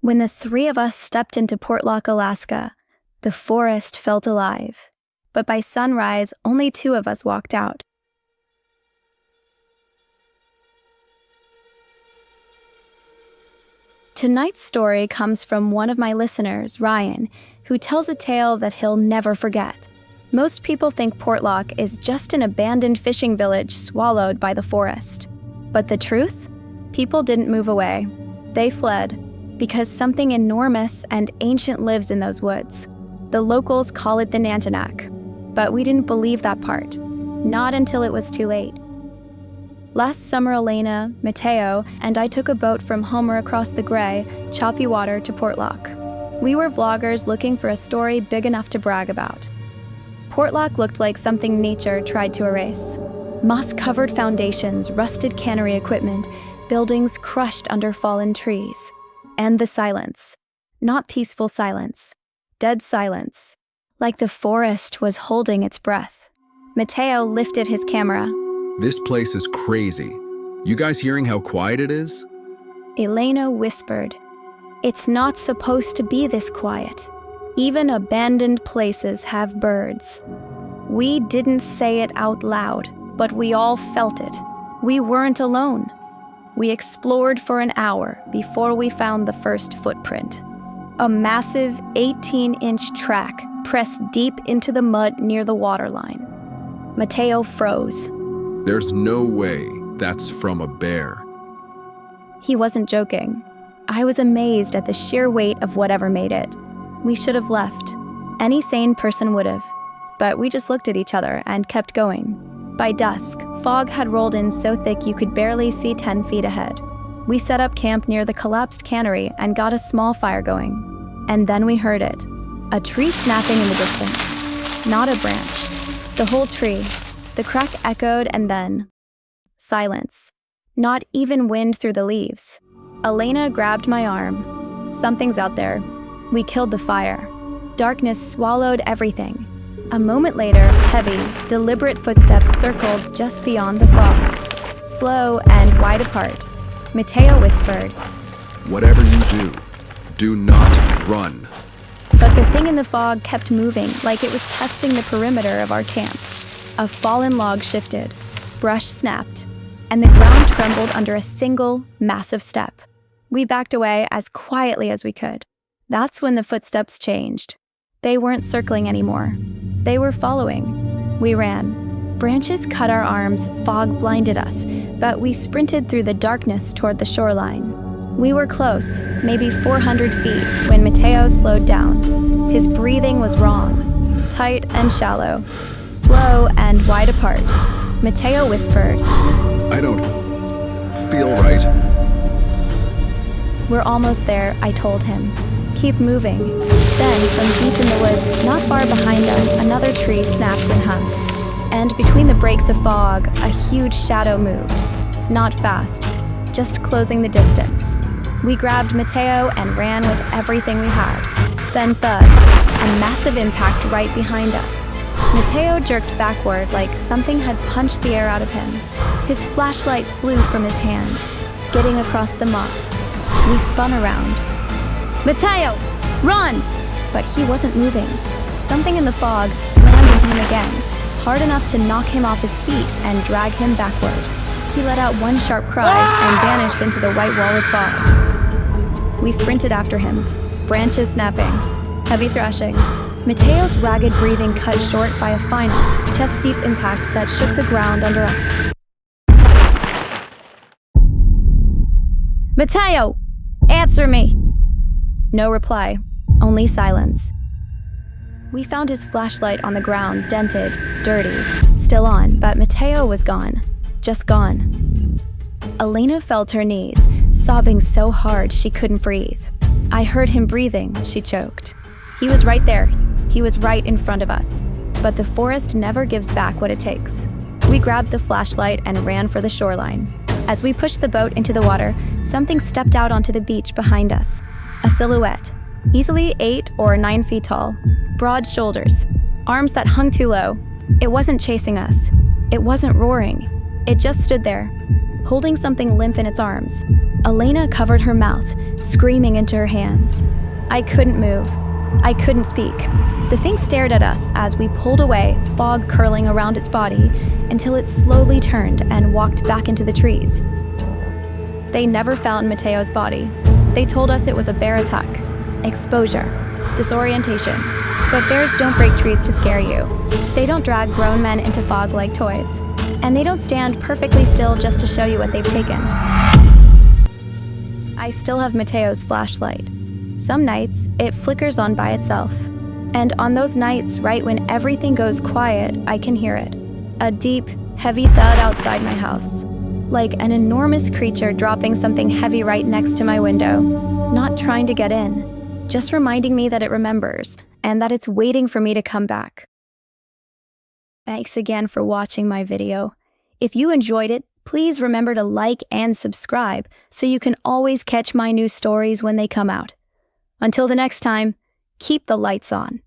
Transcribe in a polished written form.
When the three of us stepped into Portlock, Alaska, the forest felt alive. But by sunrise, only 2 of us walked out. Tonight's story comes from one of my listeners, Ryan, who tells a tale that he'll never forget. Most people think Portlock is just an abandoned fishing village swallowed by the forest. But the truth? People didn't move away. They fled, because something enormous and ancient lives in those woods. The locals call it the Nantinaq, but we didn't believe that part. Not until it was too late. Last summer, Elena, Mateo, and I took a boat from Homer across the gray, choppy water to Portlock. We were vloggers looking for a story big enough to brag about. Portlock looked like something nature tried to erase. Moss-covered foundations, rusted cannery equipment, buildings crushed under fallen trees. And the silence. Not peaceful silence. Dead silence. Like the forest was holding its breath. Mateo lifted his camera. This place is crazy. You guys hearing how quiet it is? Elena whispered, "It's not supposed to be this quiet. Even abandoned places have birds." We didn't say it out loud, but we all felt it. We weren't alone. We explored for an hour before we found the first footprint. A massive 18-inch track pressed deep into the mud near the waterline. Mateo froze. There's no way that's from a bear. He wasn't joking. I was amazed at the sheer weight of whatever made it. We should have left. Any sane person would have. But we just looked at each other and kept going. By dusk, fog had rolled in so thick you could barely see 10 feet ahead. We set up camp near the collapsed cannery and got a small fire going. And then we heard it. A tree snapping in the distance. Not a branch. The whole tree. The crack echoed and then silence. Not even wind through the leaves. Elena grabbed my arm. Something's out there. We killed the fire. Darkness swallowed everything. A moment later, heavy, deliberate footsteps circled just beyond the fog. Slow and wide apart. Mateo whispered, Whatever you do not run. But the thing in the fog kept moving like it was testing the perimeter of our camp. A fallen log shifted, brush snapped, and the ground trembled under a single, massive step. We backed away as quietly as we could. That's when the footsteps changed. They weren't circling anymore. They were following. We ran. Branches cut our arms, fog blinded us, but we sprinted through the darkness toward the shoreline. We were close, maybe 400 feet, when Mateo slowed down. His breathing was wrong, tight and shallow. Slow and wide apart. Mateo whispered, I don't feel right. We're almost there, I told him. Keep moving. Then, from deep in the woods, not far behind us, another tree snapped and hung. And between the breaks of fog, a huge shadow moved. Not fast, just closing the distance. We grabbed Mateo and ran with everything we had. Then thud, a massive impact right behind us. Mateo jerked backward like something had punched the air out of him. His flashlight flew from his hand, skidding across the moss. We spun around. Mateo, run! But he wasn't moving. Something in the fog slammed into him again, hard enough to knock him off his feet and drag him backward. He let out one sharp cry and vanished into the white wall of fog. We sprinted after him, branches snapping, heavy thrashing. Mateo's ragged breathing cut short by a final, chest-deep impact that shook the ground under us. Mateo! Answer me! No reply, only silence. We found his flashlight on the ground, dented, dirty, still on, but Mateo was gone. Just gone. Elena felt her knees, sobbing so hard she couldn't breathe. I heard him breathing, she choked. He was right there. He was right in front of us. But the forest never gives back what it takes. We grabbed the flashlight and ran for the shoreline. As we pushed the boat into the water, something stepped out onto the beach behind us. A silhouette, easily 8 or 9 feet tall, broad shoulders, arms that hung too low. It wasn't chasing us. It wasn't roaring. It just stood there, holding something limp in its arms. Elena covered her mouth, screaming into her hands. I couldn't move. I couldn't speak. The thing stared at us as we pulled away, fog curling around its body, until it slowly turned and walked back into the trees. They never found Mateo's body. They told us it was a bear attack, exposure, disorientation. But bears don't break trees to scare you. They don't drag grown men into fog like toys. And they don't stand perfectly still just to show you what they've taken. I still have Mateo's flashlight. Some nights, it flickers on by itself. And on those nights, right when everything goes quiet, I can hear it. A deep, heavy thud outside my house. Like an enormous creature dropping something heavy right next to my window. Not trying to get in, just reminding me that it remembers, and that it's waiting for me to come back. Thanks again for watching my video. If you enjoyed it, please remember to like and subscribe so you can always catch my new stories when they come out. Until the next time, keep the lights on.